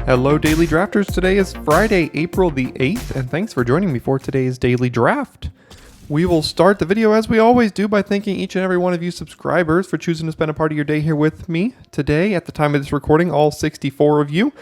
Hello, Daily Drafters. Today is Friday, April the 8th, and thanks for joining me for today's Daily Draft. We will start the video as we always do by thanking each and every one of you subscribers for choosing to spend a part of your day here with me today. At the time of this recording, all 64 of you.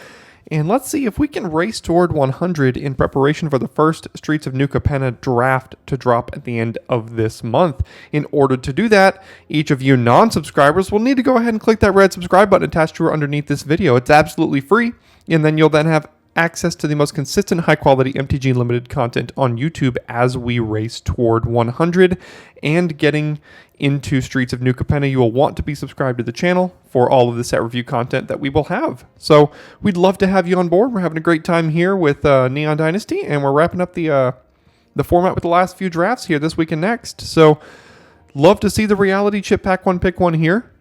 And let's see if we can race toward 100 in preparation for the first Streets of New Capenna draft to drop at the end of this month. In order to do that, each of you non-subscribers will need to go ahead and click that red subscribe button attached to or underneath this video. It's absolutely free, and then you'll then have access to the most consistent high-quality MTG Limited content on YouTube as we race toward 100 and getting into Streets of New Capenna. You will want to be subscribed to the channel for all of the set review content that we will have. So we'd love to have you on board. We're having a great time here with Neon Dynasty, and we're wrapping up the format with the last few drafts here this week and next. So love to see the reality chip pack one pick one here.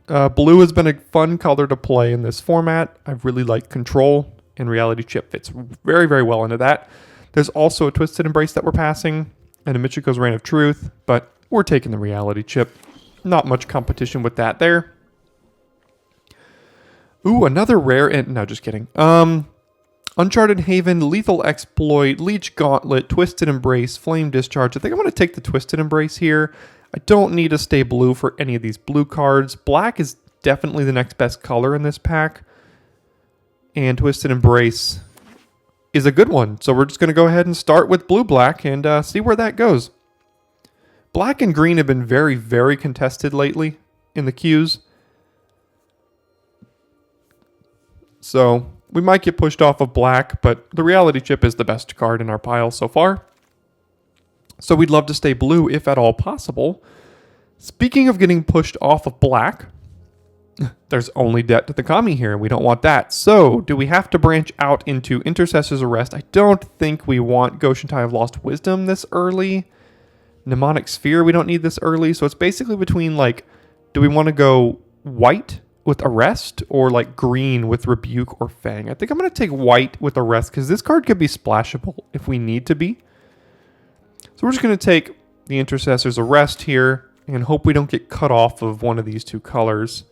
Blue has been a fun color to play in this format. I really like Control, and Reality Chip fits very, very well into that. There's also a Twisted Embrace that we're passing, and a Michiko's Reign of Truth, but we're taking the Reality Chip. Not much competition with that there. Ooh, another rare, and no, just kidding. Uncharted Haven, Lethal Exploit, Leech Gauntlet, Twisted Embrace, Flame Discharge. I think I'm going to take the Twisted Embrace here. I don't need to stay blue for any of these blue cards. Black is definitely the next best color in this pack. And Twisted Embrace is a good one. So we're just going to go ahead and start with blue-black and see where that goes. Black and green have been very, very contested lately in the queues. So we might get pushed off of black, but the Reality Chip is the best card in our pile so far. So we'd love to stay blue if at all possible. Speaking of getting pushed off of black, there's only Debt to the Kami here, and we don't want that. So, do we have to branch out into Intercessor's Arrest? I don't think we want Goshen Tide of Lost Wisdom this early. Mnemonic Sphere, we don't need this early. So, it's basically between, like, do we want to go white with Arrest or, like, green with Rebuke or Fang? I think I'm going to take white with Arrest because this card could be splashable if we need to be. So, we're just going to take the Intercessor's Arrest here and hope we don't get cut off of one of these two colors.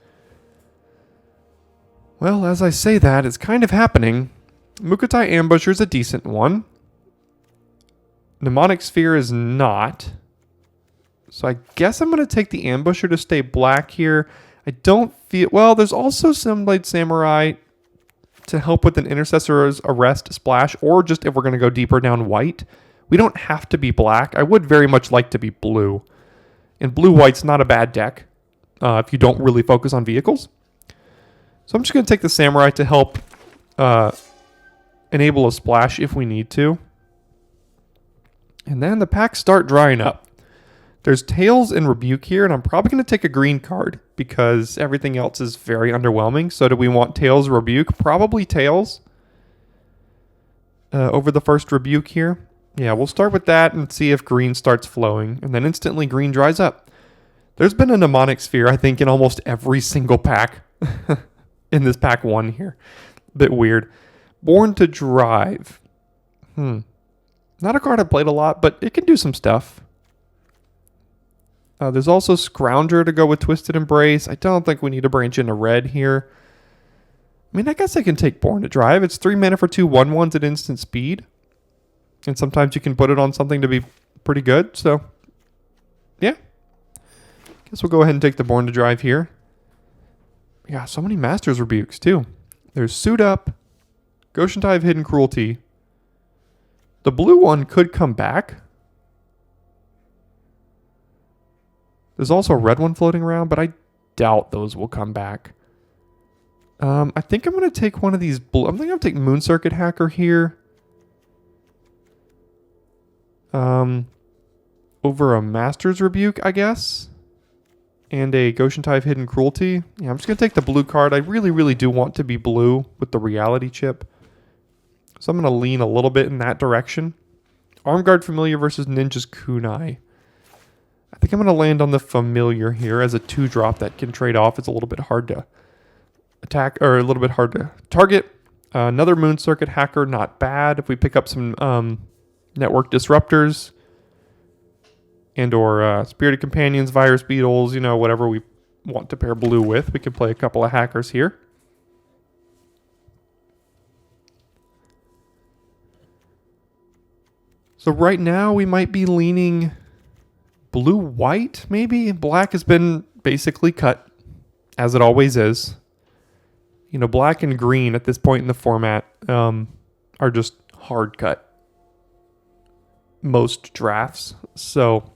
Well, as I say that, it's kind of happening. Mukotai Ambusher is a decent one. Mnemonic Sphere is not. So I guess I'm going to take the Ambusher to stay black here. I don't feel... Well, there's also Sunblade Samurai to help with an Intercessor's Arrest splash, or just if we're going to go deeper down white. We don't have to be black. I would very much like to be blue. And blue-white's not a bad deck if you don't really focus on vehicles. So I'm just going to take the Samurai to help enable a splash if we need to. And then the packs start drying up. There's Tails and Rebuke here, and I'm probably going to take a green card because everything else is very underwhelming. So do we want Tails or Rebuke? Probably Tails over the first Rebuke here. Yeah, we'll start with that and see if green starts flowing, and then instantly green dries up. There's been a Mnemonic Sphere, I think, in almost every single pack. In this pack one here. Bit weird. Born to Drive. Not a card I've played a lot, but it can do some stuff. There's also Scrounger to go with Twisted Embrace. I don't think we need to branch into red here. I mean, I guess I can take Born to Drive. It's 3 mana for 2 1/1s at instant speed. And sometimes you can put it on something to be pretty good. So, yeah. Guess we'll go ahead and take the Born to Drive here. Yeah, so many Master's Rebukes, too. There's Suit Up, Goshen Tide of Hidden Cruelty. The blue one could come back. There's also a red one floating around, but I doubt those will come back. I think I'm going to take one of these blue... I'm going to take Moon Circuit Hacker here. Over a Master's Rebuke, I guess. And a Goshen Tide of Hidden Cruelty. Yeah, I'm just going to take the blue card. I really, really do want to be blue with the Reality Chip. So I'm going to lean a little bit in that direction. Armguard Familiar versus Ninja's Kunai. I think I'm going to land on the Familiar here as a 2-drop that can trade off. It's a little bit hard to attack, or a little bit hard to target. Another Moon Circuit Hacker, not bad. If we pick up some Network Disruptors, and or Spirited Companions, Virus Beetles, you know, whatever we want to pair blue with. We can play a couple of hackers here. So right now we might be leaning blue-white, maybe. Black has been basically cut, as it always is. You know, black and green at this point in the format are just hard cut. Most drafts. So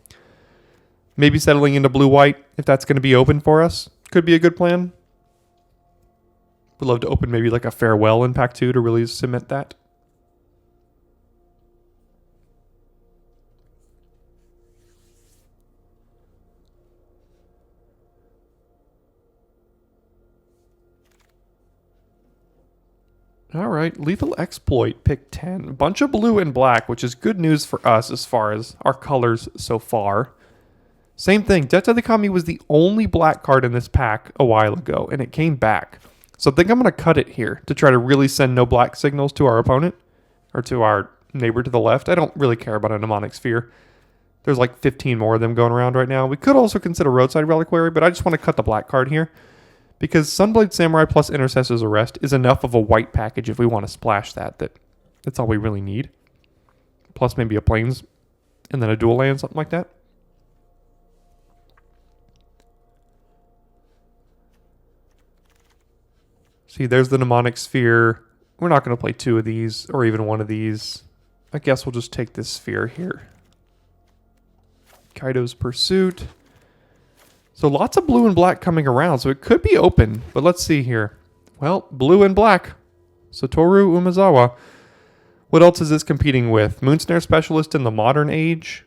maybe settling into blue-white, if that's going to be open for us, could be a good plan. Would love to open maybe like a farewell in pack 2 to really cement that. All right, Lethal Exploit, pick 10. A bunch of blue and black, which is good news for us as far as our colors so far. Same thing, Debt to the Kami was the only black card in this pack a while ago, and it came back. So I think I'm going to cut it here to try to really send no black signals to our opponent, or to our neighbor to the left. I don't really care about a Mnemonic Sphere. There's like 15 more of them going around right now. We could also consider Roadside Reliquary, but I just want to cut the black card here. Because Sunblade Samurai plus Intercessor's Arrest is enough of a white package if we want to splash that's all we really need. Plus maybe a Plains and then a dual land, something like that. See, there's the Mnemonic Sphere. We're not going to play 2 of these or even 1 of these. I guess we'll just take this sphere here. Kaido's Pursuit. So lots of blue and black coming around, so it could be open, but let's see here. Well, blue and black. Satoru Umezawa. What else is this competing with? Moonsnare Specialist in the Modern Age.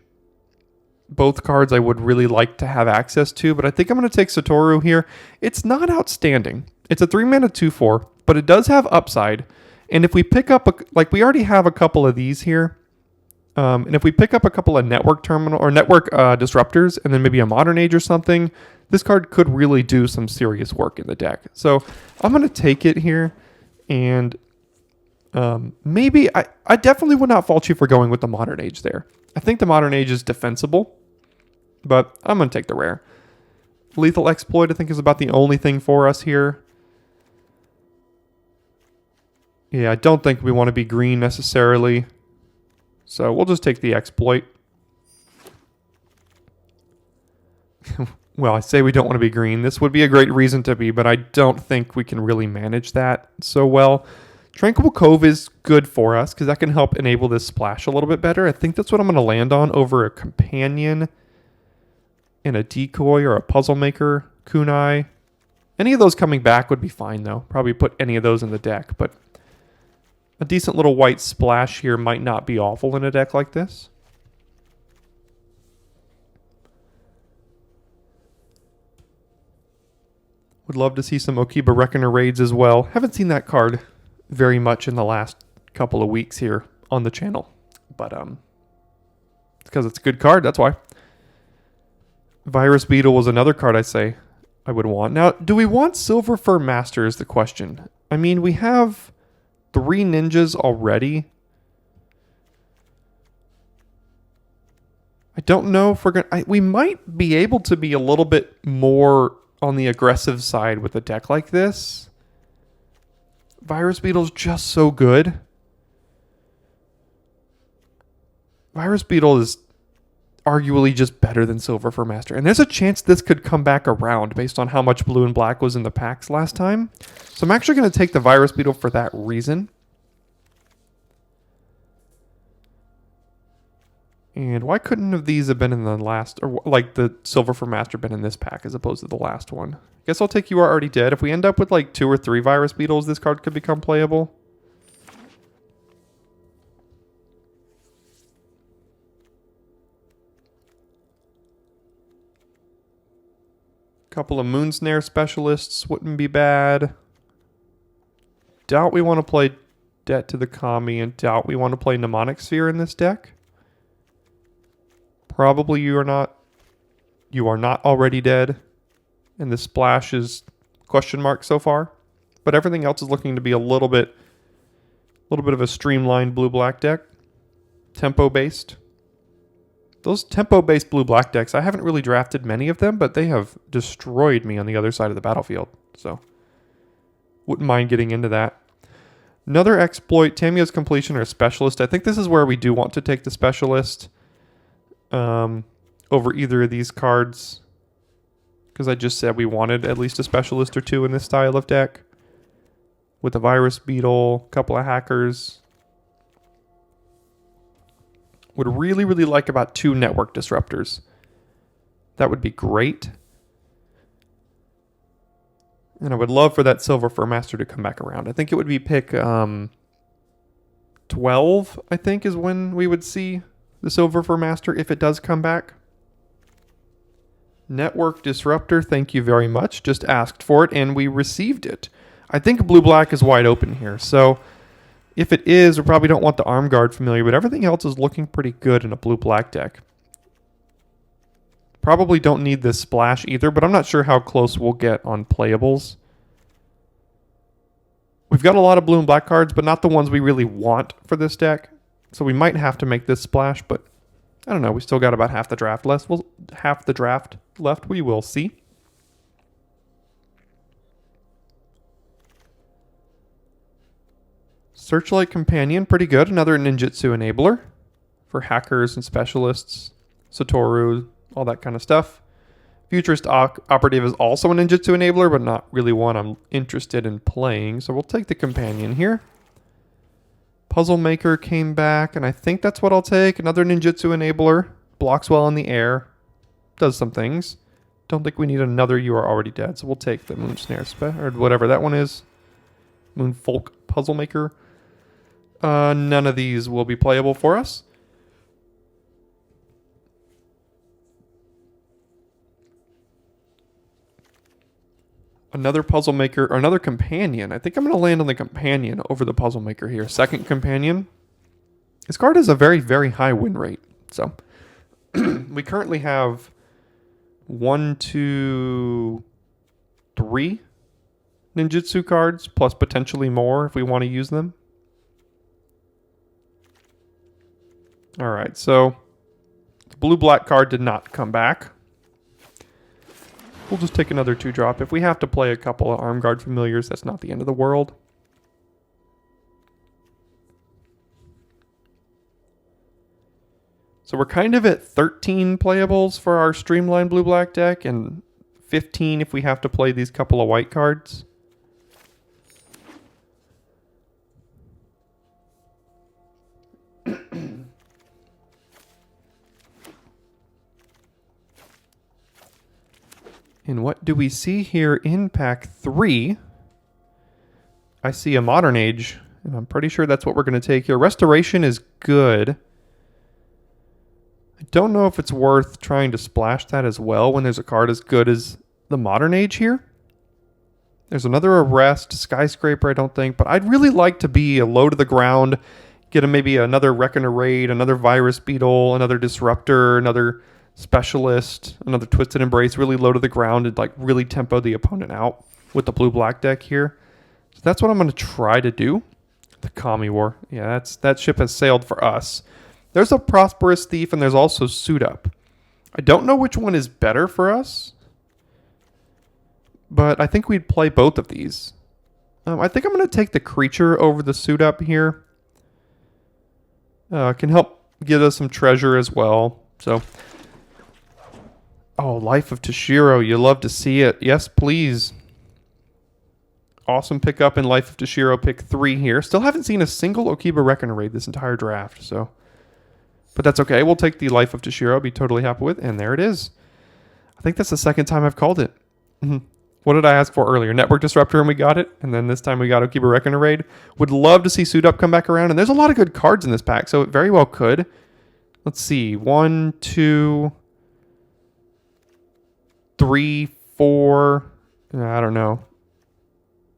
Both cards I would really like to have access to, but I think I'm going to take Satoru here. It's not outstanding. It's a 3-mana 2/4, but it does have upside. And if we pick up, we already have a couple of these here. And if we pick up a couple of network disruptors and then maybe a Modern Age or something, this card could really do some serious work in the deck. So I'm going to take it here. And maybe I definitely would not fault you for going with the Modern Age there. I think the Modern Age is defensible, but I'm going to take the rare. Lethal Exploit I think is about the only thing for us here. Yeah, I don't think we want to be green necessarily. So we'll just take the Exploit. Well, I say we don't want to be green. This would be a great reason to be, but I don't think we can really manage that so well. Tranquil Cove is good for us because that can help enable this splash a little bit better. I think that's what I'm going to land on over a Companion and a Decoy or a Puzzle Maker, Kunai. Any of those coming back would be fine, though. Probably put any of those in the deck, but a decent little white splash here might not be awful in a deck like this. Would love to see some Okiba Reckoner raids as well. Haven't seen that card very much in the last couple of weeks here on the channel. But it's because it's a good card, that's why. Virus Beetle was another card I say I would want. Now, do we want Silver Fur Master is the question. I mean, we have 3 ninjas already. I don't know if we're going to... We might be able to be a little bit more on the aggressive side with a deck like this. Virus Beetle's just so good. Virus Beetle is arguably just better than Silver Fur Master. And there's a chance this could come back around based on how much blue and black was in the packs last time. So I'm actually going to take the Virus Beetle for that reason. And why couldn't of these have been in the last, or like the Silver Fur Master been in this pack as opposed to the last one? Guess I'll take You Are Already Dead. If we end up with like 2 or 3 Virus Beetles, this card could become playable. Couple of Moonsnare Specialists wouldn't be bad. Doubt we want to play Debt to the Kami, and doubt we want to play Mnemonic Sphere in this deck. Probably You Are Not Already Dead. And the splash is question mark so far. But everything else is looking to be a little bit of a streamlined blue-black deck. Tempo-based. Those tempo-based blue-black decks, I haven't really drafted many of them, but they have destroyed me on the other side of the battlefield. So, wouldn't mind getting into that. Another exploit, Tamiya's Completion or Specialist. I think this is where we do want to take the Specialist over either of these cards, because I just said we wanted at least a Specialist or two in this style of deck. With a Virus Beetle, a couple of Hackers. Would really, really like about 2 Network Disruptors. That would be great. And I would love for that Silver Fur Master to come back around. I think it would be pick 12, I think, is when we would see the Silver Fur Master if it does come back. Network Disruptor, thank you very much. Just asked for it and we received it. I think blue-black is wide open here. So if it is, we probably don't want the Arm Guard Familiar, but everything else is looking pretty good in a blue-black deck. Probably don't need this splash either, but I'm not sure how close we'll get on playables. We've got a lot of blue and black cards, but not the ones we really want for this deck. So we might have to make this splash, but I don't know. We still got about half the draft left. We will see. Searchlight Companion, pretty good. Another ninjutsu enabler for hackers and specialists. Satoru, all that kind of stuff. Futurist Operative is also a ninjutsu enabler, but not really one I'm interested in playing. So we'll take the Companion here. Puzzle Maker came back, and I think that's what I'll take. Another ninjutsu enabler. Blocks well in the air. Does some things. Don't think we need another You Are Already Dead, so we'll take the Moon Snare or whatever that one is. Moon Folk Puzzle Maker. None of these will be playable for us. Another Puzzle Maker, or another Companion. I think I'm going to land on the Companion over the Puzzle Maker here. Second Companion. This card has a very, very high win rate. So we currently have 1, 2, 3 ninjutsu cards, plus potentially more if we want to use them. All right, so the blue-black card did not come back. We'll just take another 2-drop. If we have to play a couple of Arm Guard Familiars, that's not the end of the world. So we're kind of at 13 playables for our streamlined blue-black deck, and 15 if we have to play these couple of white cards. And what do we see here in pack 3? I see a Modern Age, and I'm pretty sure that's what we're going to take here. Restoration is good. I don't know if it's worth trying to splash that as well when there's a card as good as the Modern Age here. There's another Arrest, Skyscraper, I don't think, but I'd really like to be a low to the ground, get maybe another Reckoner Raid, another Virus Beetle, another Disruptor, another Specialist, another Twisted Embrace, really low to the ground and like really tempo the opponent out with the blue-black deck here. So that's what I'm going to try to do. The Kami War. Yeah, that ship has sailed for us. There's a Prosperous Thief and there's also Suit Up. I don't know which one is better for us, but I think we'd play both of these. I think I'm going to take the Creature over the Suit Up here. Can help give us some treasure as well. So, oh, Life of Toshiro. You love to see it. Yes, please. Awesome pickup in Life of Toshiro, pick 3 here. Still haven't seen a single Okiba Reckoner Raid this entire draft, so. But that's okay. We'll take the Life of Toshiro, be totally happy with, and there it is. I think that's the second time I've called it. What did I ask for earlier? Network Disruptor, and we got it. And then this time we got Okiba Reckoner Raid. Would love to see Suit Up come back around, and there's a lot of good cards in this pack, so it very well could. Let's see. 1, 2, 3, 4. I don't know.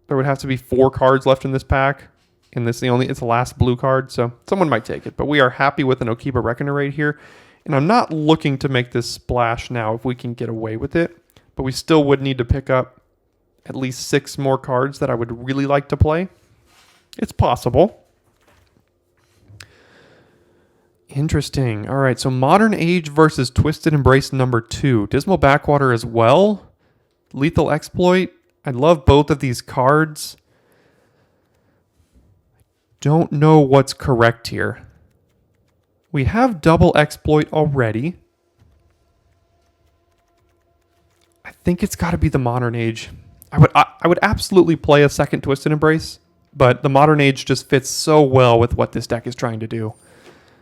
There would have to be 4 cards left in this pack. And it's the last blue card, so someone might take it. But we are happy with an Okiba Reckoner Raid here. And I'm not looking to make this splash now if we can get away with it. But we still would need to pick up at least 6 more cards that I would really like to play. It's possible. Interesting. All right, so Modern Age versus Twisted Embrace number 2. Dismal Backwater as well. Lethal Exploit. I love both of these cards. don't know what's correct here. We have double exploit already. I think it's got to be the Modern Age. I would absolutely play a second Twisted Embrace, but the Modern Age just fits so well with what this deck is trying to do.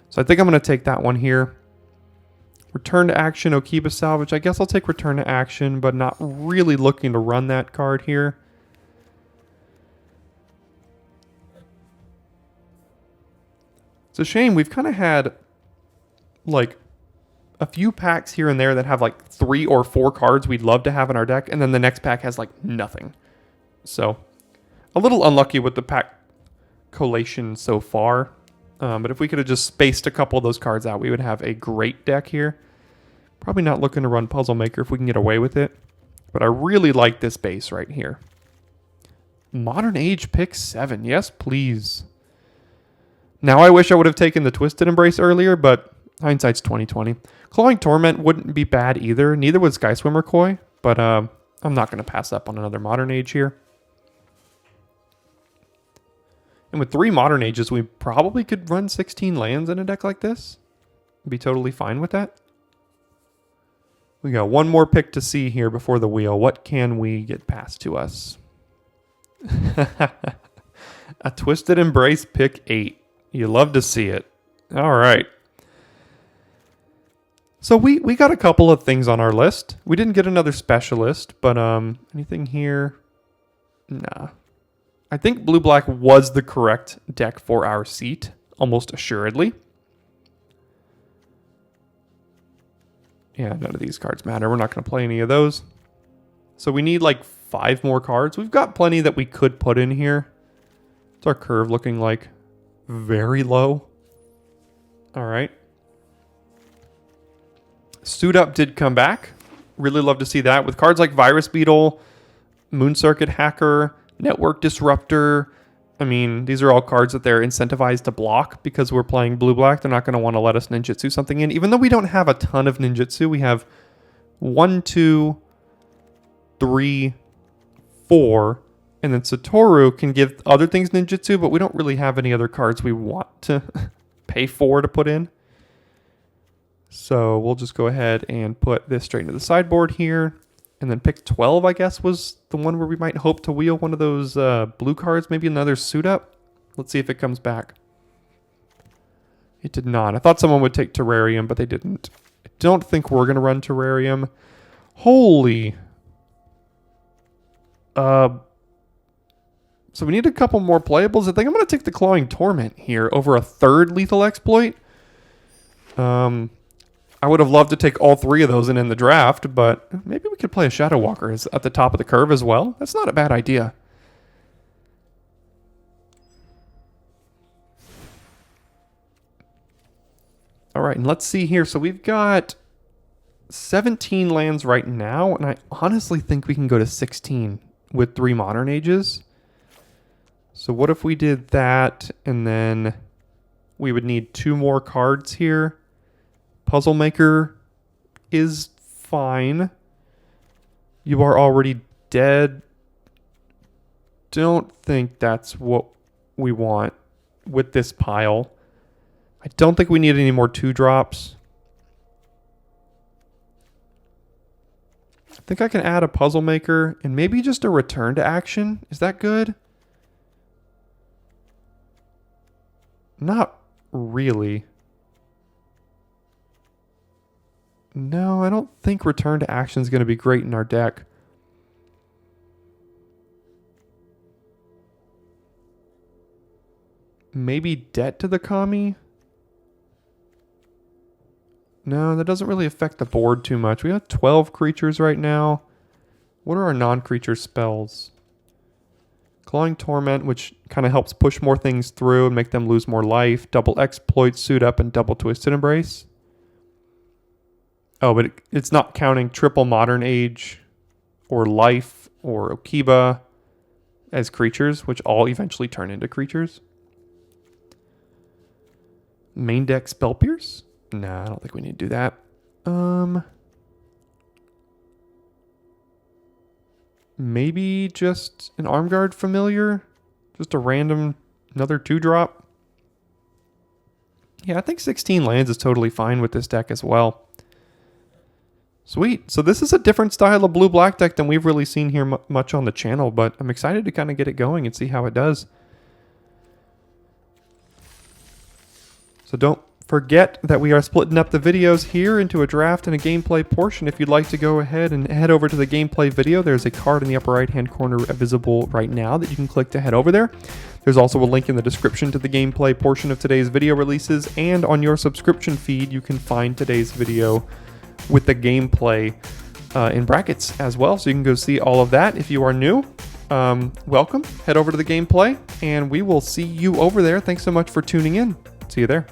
So I think I'm going to take that one here. Return to action, Okiba Salvage. I guess I'll take return to action, but not really looking to run that card here. It's a shame. We've kind of had like a few packs here and there that have like 3 or 4 cards we'd love to have in our deck, and then the next pack has like nothing. So a little unlucky with the pack collation so far. But if we could have just spaced a couple of those cards out, we would have a great deck here. Probably not looking to run Puzzle Maker if we can get away with it. But I really like this base right here. Modern Age pick 7. Yes, please. Now I wish I would have taken the Twisted Embrace earlier, but hindsight's 20/20. Clawing Torment wouldn't be bad either. Neither would Sky Swimmer Koi, but I'm not going to pass up on another Modern Age here. And with 3 Modern Ages, we probably could run 16 lands in a deck like this. Be totally fine with that. We got one more pick to see here before the wheel. What can we get passed to us? A Twisted Embrace pick 8. You love to see it. All right. So we got a couple of things on our list. We didn't get another specialist, but anything here? Nah. I think blue-black was the correct deck for our seat, almost assuredly. Yeah, none of these cards matter. We're not going to play any of those. So we need like 5 more cards. We've got plenty that we could put in here. What's our curve looking like? Very low. All right. Suit Up did come back. Really love to see that. With cards like Virus Beetle, Moon Circuit Hacker, Network Disruptor. I mean, these are all cards that they're incentivized to block because we're playing blue-black. They're not going to want to let us ninjutsu something in. Even though we don't have a ton of ninjutsu, we have 1, 2, 3, 4. And then Satoru can give other things ninjutsu, but we don't really have any other cards we want to pay for to put in. So we'll just go ahead and put this straight into the sideboard here. And then pick 12, I guess, was the one where we might hope to wheel one of those blue cards. Maybe another Suit Up. Let's see if it comes back. It did not. I thought someone would take Terrarium, but they didn't. I don't think we're going to run Terrarium. Holy. So we need a couple more playables. I think I'm going to take the Clawing Torment here over a 3rd Lethal Exploit. I would have loved to take all 3 of those in the draft, but maybe we could play a Shadow Walker at the top of the curve as well. That's not a bad idea. All right, and let's see here. So we've got 17 lands right now, and I honestly think we can go to 16 with 3 Modern Ages. So what if we did that, and then we would need 2 more cards here. Puzzle Maker is fine. You are already dead. Don't think that's what we want with this pile. I don't think we need any more 2-drops. I think I can add a Puzzle Maker and maybe just a Return to Action. Is that good? Not really. No, I don't think Return to Action is going to be great in our deck. Maybe Debt to the Kami? No, that doesn't really affect the board too much. We have 12 creatures right now. What are our non-creature spells? Clawing Torment, which kind of helps push more things through and make them lose more life. Double Exploit, Suit Up, and Double Twisted Embrace. Oh, but it's not counting triple Modern Age or Life or Okiba as creatures, which all eventually turn into creatures. Main deck Spell Pierce? Nah, I don't think we need to do that. Maybe just an Arm Guard Familiar? Just a random Another 2-drop. Yeah, I think 16 lands is totally fine with this deck as well. Sweet. So this is a different style of blue-black deck than we've really seen here much on the channel, but I'm excited to kind of get it going and see how it does. So don't forget that we are splitting up the videos here into a draft and a gameplay portion. If you'd like to go ahead and head over to the gameplay video, there's a card in the upper right-hand corner visible right now that you can click to head over there. There's also a link in the description to the gameplay portion of today's video releases, and on your subscription feed, you can find today's video with the gameplay in brackets as well, so you can go see all of that. If you are new, welcome. Head over to the gameplay, and we will see you over there. Thanks so much for tuning in. See you there.